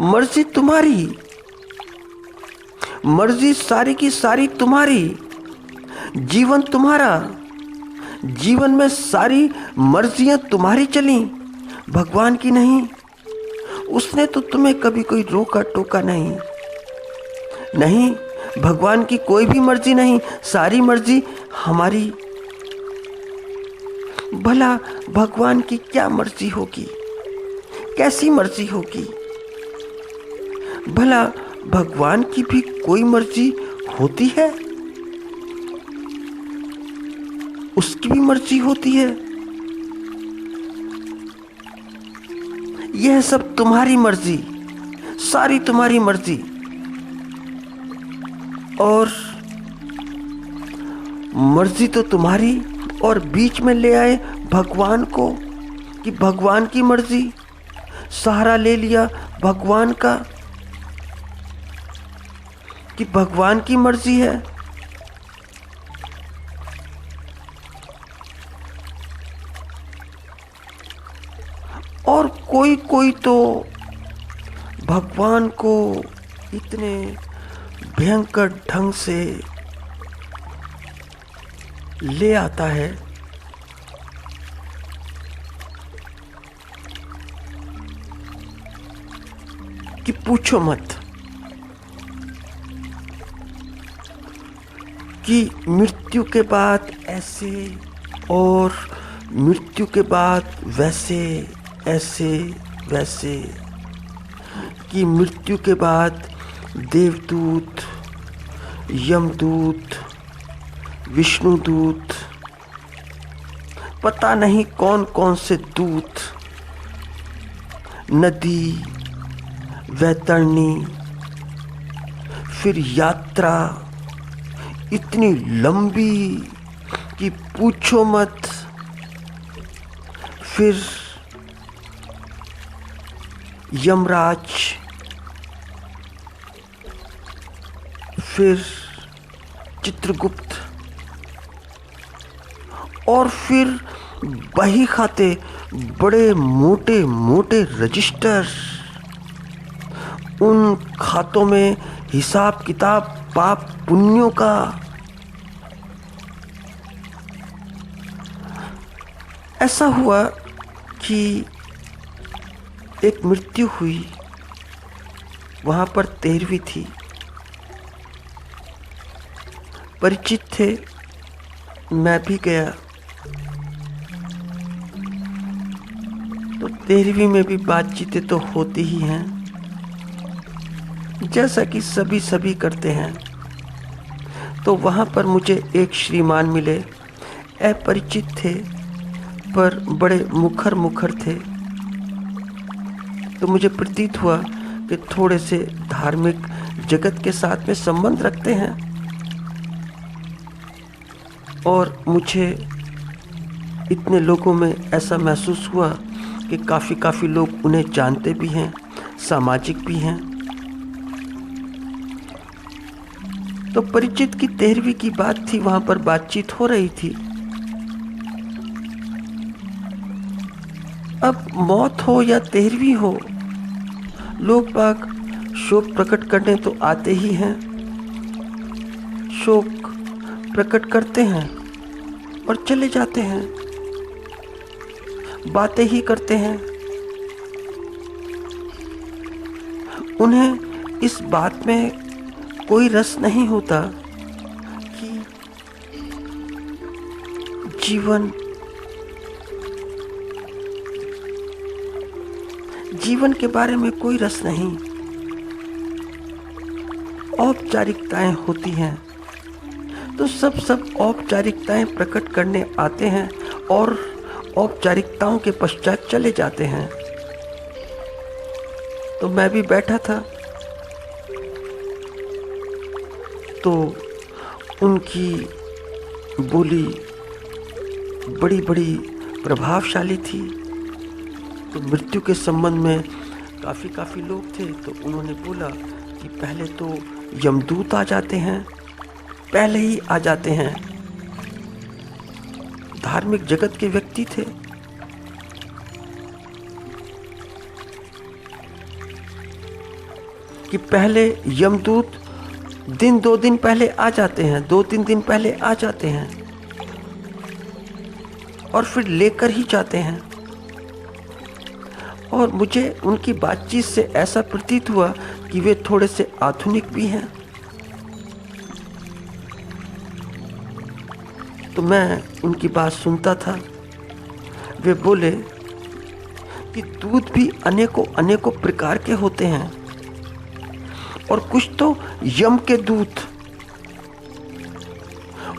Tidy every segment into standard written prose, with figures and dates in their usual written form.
मर्जी तुम्हारी, मर्जी सारी की सारी तुम्हारी, जीवन तुम्हारा, जीवन में सारी मर्जियां तुम्हारी चली, भगवान की नहीं। उसने तो तुम्हें कभी कोई रोका टोका नहीं। नहीं, भगवान की कोई भी मर्जी नहीं, सारी मर्जी हमारी। भला भगवान की क्या मर्जी होगी, कैसी मर्जी होगी? भला भगवान की भी कोई मर्जी होती है? उसकी भी मर्जी होती है। यह सब तुम्हारी मर्जी, सारी तुम्हारी मर्जी। और मर्जी तो तुम्हारी, और बीच में ले आए भगवान को कि भगवान की मर्जी। सहारा ले लिया भगवान का कि भगवान की मर्जी है। और कोई कोई तो भगवान को इतने भयंकर ढंग से ले आता है कि पूछो मत, कि मृत्यु के बाद ऐसे और मृत्यु के बाद वैसे, ऐसे वैसे, कि मृत्यु के बाद देवदूत, यमदूत, विष्णुदूत, पता नहीं कौन कौन से दूत, नदी, वैतरणी, फिर यात्रा इतनी लंबी कि पूछो मत। फिर यमराज, फिर चित्रगुप्त, और फिर बही खाते, बड़े मोटे मोटे रजिस्टर। उन खातों में हिसाब किताब पाप पुण्यों का। ऐसा हुआ कि एक मृत्यु हुई, वहां पर 13वीं थी। परिचित थे, मैं भी गया। तो 13वीं में भी बातचीतें तो होती ही हैं, जैसा कि सभी करते हैं। तो वहां पर मुझे एक श्रीमान मिले, अपरिचित थे पर बड़े मुखर थे। तो मुझे प्रतीत हुआ कि थोड़े से धार्मिक जगत के साथ में संबंध रखते हैं। और मुझे इतने लोगों में ऐसा महसूस हुआ कि काफ़ी लोग उन्हें जानते भी हैं, सामाजिक भी हैं। तो परिचित की 13वीं की बात थी, वहां पर बातचीत हो रही थी। अब मौत हो या 13वीं हो, लोग बाग शोक प्रकट करने तो आते ही हैं। शोक प्रकट करते हैं और चले जाते हैं, बातें ही करते हैं। उन्हें इस बात में कोई रस नहीं होता कि जीवन के बारे में कोई रस नहीं। औपचारिकताएं होती हैं तो सब औपचारिकताएं प्रकट करने आते हैं और औपचारिकताओं के पश्चात चले जाते हैं। तो मैं भी बैठा था, तो उनकी बोली बड़ी प्रभावशाली थी। तो मृत्यु के संबंध में काफ़ी लोग थे। तो उन्होंने बोला कि पहले तो यमदूत आ जाते हैं, पहले ही आ जाते हैं। धार्मिक जगत के व्यक्ति थे। कि पहले यमदूत दिन 2 दिन पहले आ जाते हैं, 2-3 दिन पहले आ जाते हैं और फिर लेकर ही जाते हैं। और मुझे उनकी बातचीत से ऐसा प्रतीत हुआ कि वे थोड़े से आधुनिक भी हैं। तो मैं उनकी बात सुनता था। वे बोले कि दूत भी अनेकों अनेकों प्रकार के होते हैं और कुछ तो यम के दूत।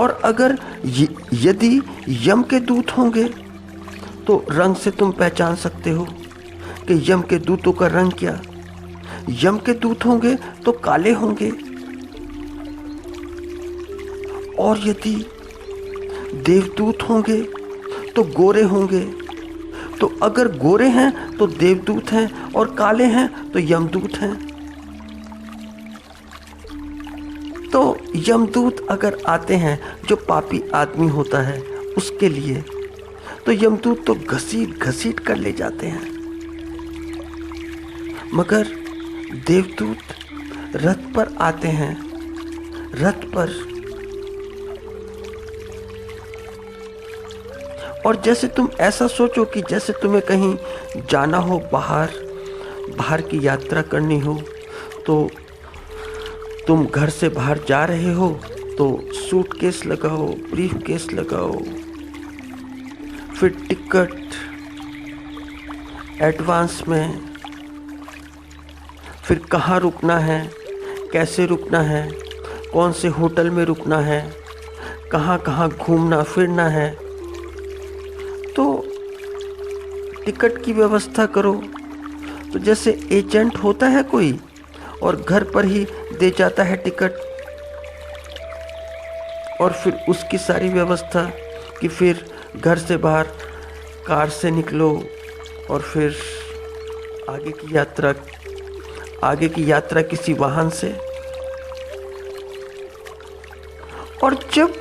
और अगर यदि यम के दूत होंगे तो रंग से तुम पहचान सकते हो कि यम के दूतों का रंग क्या। यम के दूत होंगे तो काले होंगे, और यदि देवदूत होंगे तो गोरे होंगे। तो अगर गोरे हैं तो देवदूत हैं और काले हैं तो यमदूत हैं। तो यमदूत अगर आते हैं जो पापी आदमी होता है उसके लिए, तो यमदूत तो घसीट घसीट कर ले जाते हैं। मगर देवदूत रथ पर आते हैं, रथ पर। और जैसे तुम ऐसा सोचो कि जैसे तुम्हें कहीं जाना हो, बाहर की यात्रा करनी हो, तो तुम घर से बाहर जा रहे हो तो सूटकेस लगाओ, ब्रीफकेस लगाओ, फिर टिकट एडवांस में, फिर कहाँ रुकना है, कैसे रुकना है, कौन से होटल में रुकना है, कहाँ कहाँ घूमना फिरना है। तो टिकट की व्यवस्था करो। तो जैसे एजेंट होता है कोई और घर पर ही दे जाता है टिकट, और फिर उसकी सारी व्यवस्था कि फिर घर से बाहर कार से निकलो और फिर आगे की यात्रा किसी वाहन से। और जब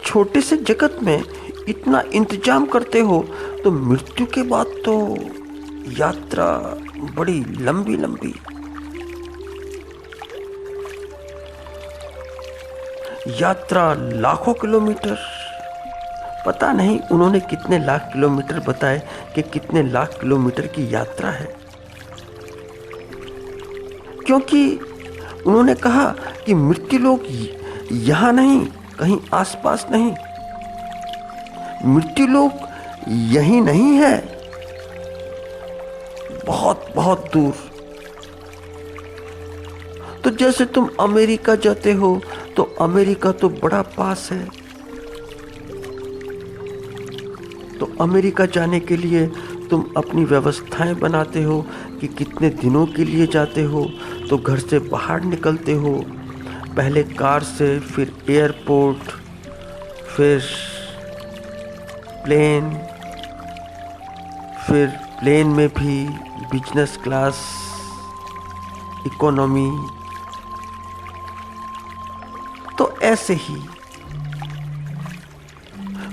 छोटे से जगत में इतना इंतजाम करते हो तो मृत्यु के बाद तो यात्रा बड़ी लंबी लंबी। यात्रा लाखों किलोमीटर, पता नहीं उन्होंने कितने लाख किलोमीटर बताए कि कितने लाख किलोमीटर की यात्रा है। क्योंकि उन्होंने कहा कि मृत्यु लोक यहाँ नहीं, कहीं आसपास नहीं, मृत्यु लोक यही नहीं है, बहुत बहुत दूर। तो जैसे तुम अमेरिका जाते हो तो अमेरिका तो बड़ा पास है। तो अमेरिका जाने के लिए तुम अपनी व्यवस्थाएं बनाते हो कि कितने दिनों के लिए जाते हो। तो घर से बाहर निकलते हो, पहले कार से, फिर एयरपोर्ट, फिर प्लेन, फिर प्लेन में भी बिजनेस क्लास, इकोनॉमी। तो ऐसे ही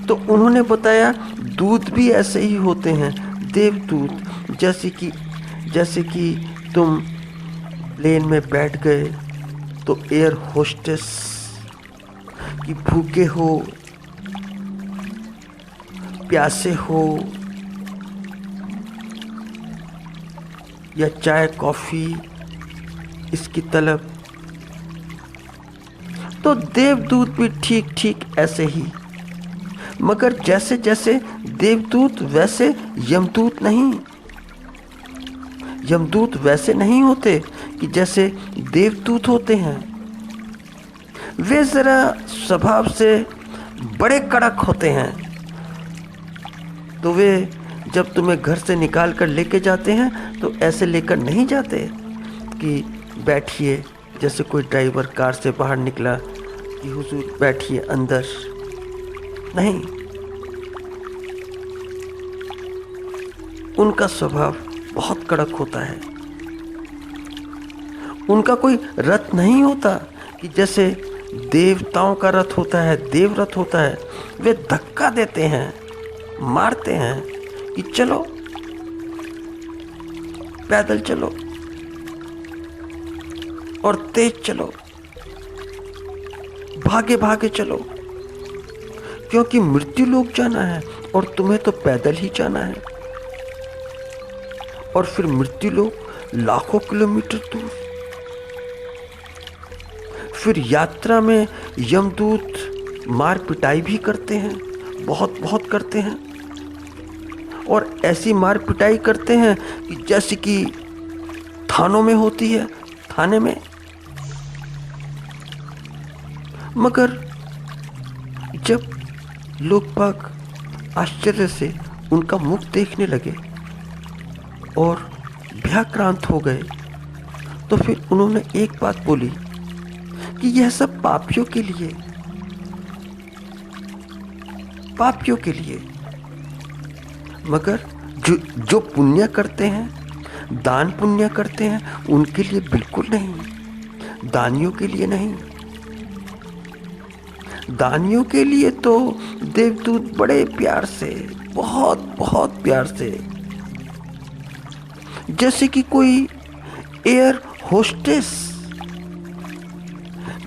तो उन्होंने बताया दूत भी ऐसे ही होते हैं, देवदूत। जैसे कि तुम प्लेन में बैठ गए तो एयर होस्टेस कि भूखे हो, प्यासे हो, या चाय कॉफी इसकी तलब। तो देवदूत भी ठीक ठीक ऐसे ही। मगर जैसे जैसे देवदूत वैसे यमदूत नहीं। यमदूत वैसे नहीं होते कि जैसे देवदूत होते हैं। वे जरा स्वभाव से बड़े कड़क होते हैं। तो वे जब तुम्हें घर से निकाल कर लेके जाते हैं तो ऐसे लेकर नहीं जाते कि बैठिए, जैसे कोई ड्राइवर कार से बाहर निकला कि हुजूर बैठिए अंदर। नहीं, उनका स्वभाव बहुत कड़क होता है। उनका कोई रथ नहीं होता कि जैसे देवताओं का रथ होता है, देव रथ होता है। वे धक्का देते हैं, मारते हैं कि चलो पैदल चलो। और तेज चलो, भागे भागे चलो, क्योंकि मृत्यु लोक जाना है और तुम्हें तो पैदल ही जाना है। और फिर मृत्यु लोक लाखों किलोमीटर दूर। फिर यात्रा में यमदूत मार पिटाई भी करते हैं, बहुत बहुत करते हैं, और ऐसी मार पिटाई करते हैं कि जैसे कि थानों में होती है, थाने में। मगर जब लोग बाग आश्चर्य से उनका मुख देखने लगे और भयाक्रांत हो गए, तो फिर उन्होंने एक बात बोली कि यह सब पापियों के लिए, पापियों के लिए। मगर जो पुण्य करते हैं, दान पुण्य करते हैं, उनके लिए बिल्कुल नहीं, दानियों के लिए नहीं। दानियों के लिए तो देवदूत बड़े प्यार से, बहुत बहुत प्यार से, जैसे कि कोई एयर होस्टेस,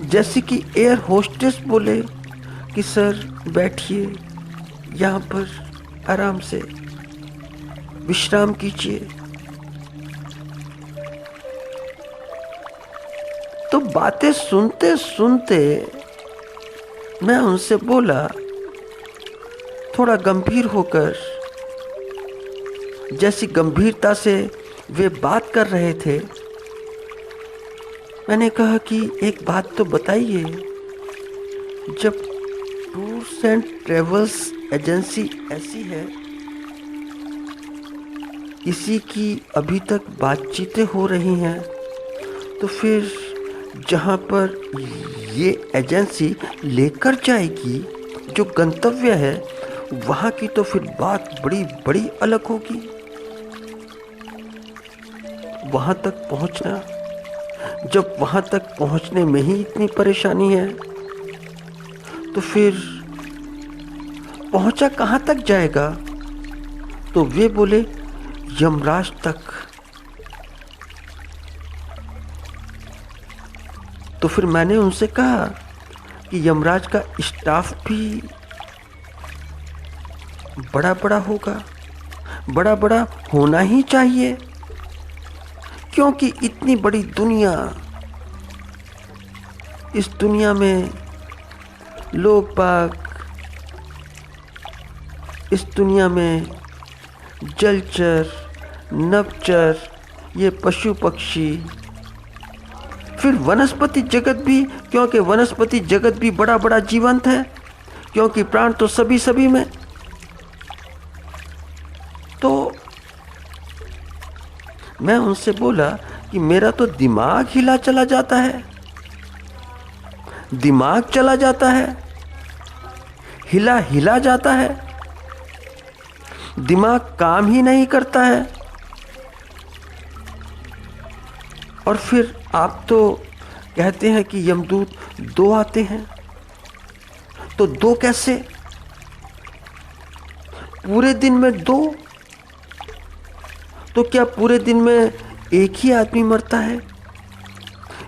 जैसे कि एयर होस्टेस बोले कि सर बैठिए यहाँ पर, आराम से विश्राम कीजिए। तो बातें सुनते सुनते मैं उनसे बोला, थोड़ा गंभीर होकर, जैसी गंभीरता से वे बात कर रहे थे। मैंने कहा कि एक बात तो बताइए, जब टूर्स एंड ट्रेवल्स एजेंसी ऐसी है, इसी की अभी तक बातचीतें हो रही हैं, तो फिर जहाँ पर ये एजेंसी लेकर जाएगी, जो गंतव्य है, वहाँ की तो फिर बात बड़ी बड़ी अलग होगी। वहाँ तक पहुँचना, जब वहाँ तक पहुँचने में ही इतनी परेशानी है, तो फिर पहुँचा कहाँ तक जाएगा? तो वे बोले यमराज तक। तो फिर मैंने उनसे कहा कि यमराज का स्टाफ भी बड़ा बड़ा होगा, बड़ा बड़ा होना ही चाहिए, क्योंकि इतनी बड़ी दुनिया, इस दुनिया में लोग बाग, इस दुनिया में जलचर, नभचर, ये पशु पक्षी, फिर वनस्पति जगत भी, क्योंकि वनस्पति जगत भी बड़ा बड़ा जीवंत है, क्योंकि प्राण तो सभी सभी में। तो मैं उनसे बोला कि मेरा तो दिमाग हिला चला जाता है, दिमाग चला जाता है, हिला हिला जाता है, दिमाग काम ही नहीं करता है। और फिर आप तो कहते हैं कि यमदूत 2 आते हैं, तो 2 कैसे? पूरे दिन में 2? तो क्या पूरे दिन में एक ही आदमी मरता है?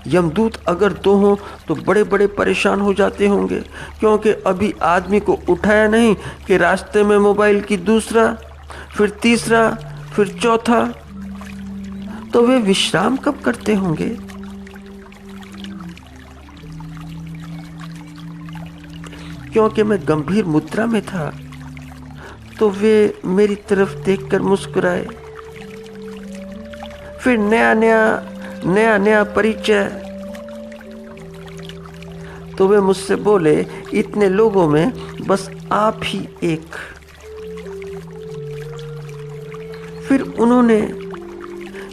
यमदूत अगर 2 हों तो बड़े बड़े परेशान हो जाते होंगे, क्योंकि अभी आदमी को उठाया नहीं कि रास्ते में मोबाइल की दूसरा, फिर तीसरा, फिर चौथा, तो वे विश्राम कब करते होंगे? क्योंकि मैं गंभीर मुद्रा में था, तो वे मेरी तरफ देखकर मुस्कुराए। फिर नया नया परिचय, तो वे मुझसे बोले, इतने लोगों में बस आप ही एक। फिर उन्होंने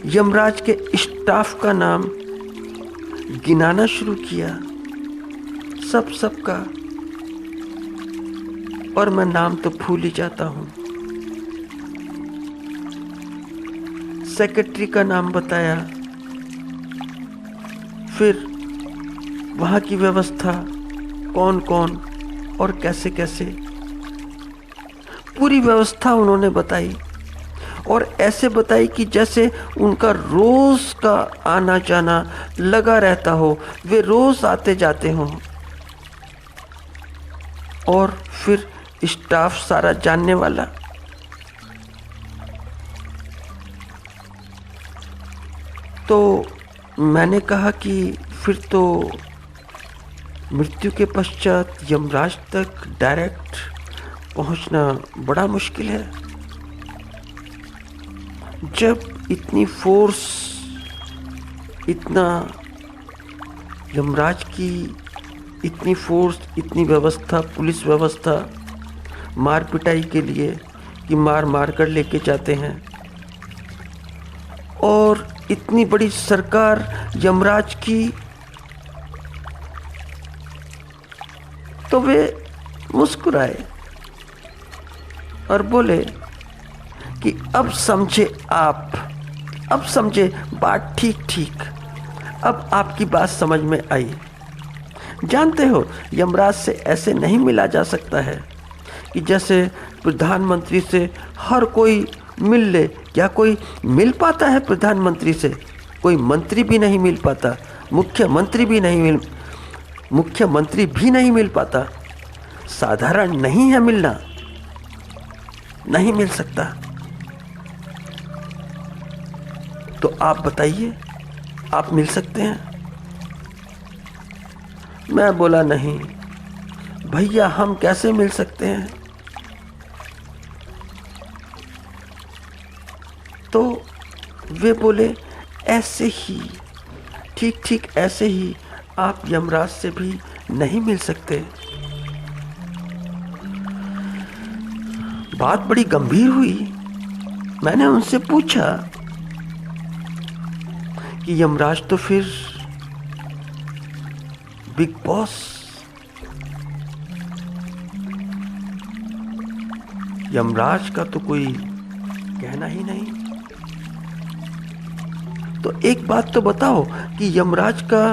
यमराज के स्टाफ का नाम गिनाना शुरू किया, सबका, और मैं नाम तो भूल ही जाता हूँ। सेक्रेटरी का नाम बताया, फिर वहाँ की व्यवस्था, कौन कौन और कैसे कैसे, पूरी व्यवस्था उन्होंने बताई। और ऐसे बताई कि जैसे उनका रोज का आना जाना लगा रहता हो, वे रोज आते जाते हों। और फिर स्टाफ सारा जानने वाला। तो मैंने कहा कि फिर तो मृत्यु के पश्चात यमराज तक डायरेक्ट पहुंचना बड़ा मुश्किल है। जब इतनी फोर्स, इतना यमराज की इतनी फोर्स, इतनी व्यवस्था, पुलिस व्यवस्था मार पिटाई के लिए कि मार मार कर लेके जाते हैं, और इतनी बड़ी सरकार यमराज की, तो वे मुस्कुराए और बोले कि अब समझे आप, अब समझे बात ठीक ठीक, अब आपकी बात समझ में आई। जानते हो यमराज से ऐसे नहीं मिला जा सकता है कि जैसे प्रधानमंत्री से हर कोई मिल ले। क्या कोई मिल पाता है प्रधानमंत्री से? कोई मंत्री भी नहीं मिल पाता, मुख्यमंत्री भी नहीं मिल पाता। साधारण नहीं है मिलना, नहीं मिल सकता। तो आप बताइए, आप मिल सकते हैं? मैं बोला नहीं भैया, हम कैसे मिल सकते हैं? तो वे बोले ऐसे ही, ठीक ठीक ऐसे ही आप यमराज से भी नहीं मिल सकते। बात बड़ी गंभीर हुई। मैंने उनसे पूछा कि यमराज तो फिर बिग बॉस, यमराज का तो कोई कहना ही नहीं। तो एक बात तो बताओ कि यमराज का,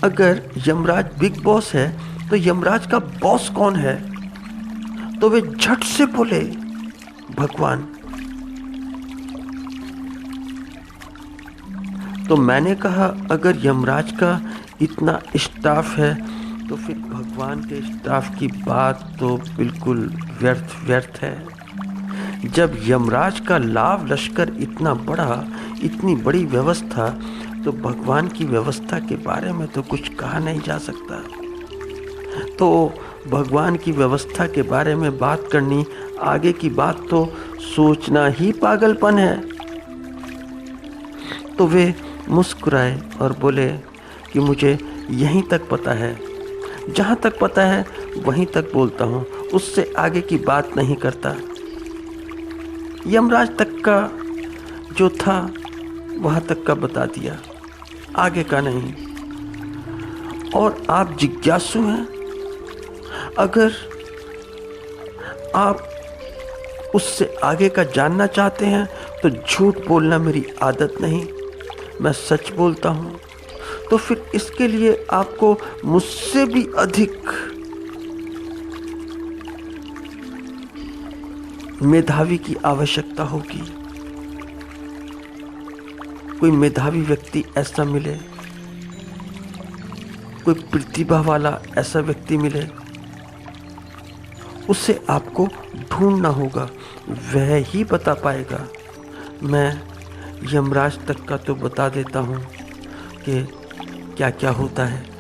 अगर यमराज बिग बॉस है तो यमराज का बॉस कौन है? तो वे झट से बोले भगवान। तो मैंने कहा अगर यमराज का इतना स्टाफ है तो फिर भगवान के स्टाफ की बात तो बिल्कुल व्यर्थ है। जब यमराज का लाव लश्कर इतना बड़ा, इतनी बड़ी व्यवस्था, तो भगवान की व्यवस्था के बारे में तो कुछ कहा नहीं जा सकता। तो भगवान की व्यवस्था के बारे में बात करनी, आगे की बात तो सोचना ही पागलपन है। तो वे मुस्कुराए और बोले कि मुझे यहीं तक पता है, जहाँ तक पता है वहीं तक बोलता हूँ, उससे आगे की बात नहीं करता। यमराज तक का जो था वहाँ तक का बता दिया, आगे का नहीं। और आप जिज्ञासु हैं, अगर आप उससे आगे का जानना चाहते हैं तो झूठ बोलना मेरी आदत नहीं, मैं सच बोलता हूँ। तो फिर इसके लिए आपको मुझसे भी अधिक मेधावी की आवश्यकता होगी। कोई मेधावी व्यक्ति ऐसा मिले, कोई प्रतिभा वाला ऐसा व्यक्ति मिले, उसे आपको ढूंढना होगा, वह ही बता पाएगा। मैं यमराज तक का तो बता देता हूँ कि क्या क्या होता है।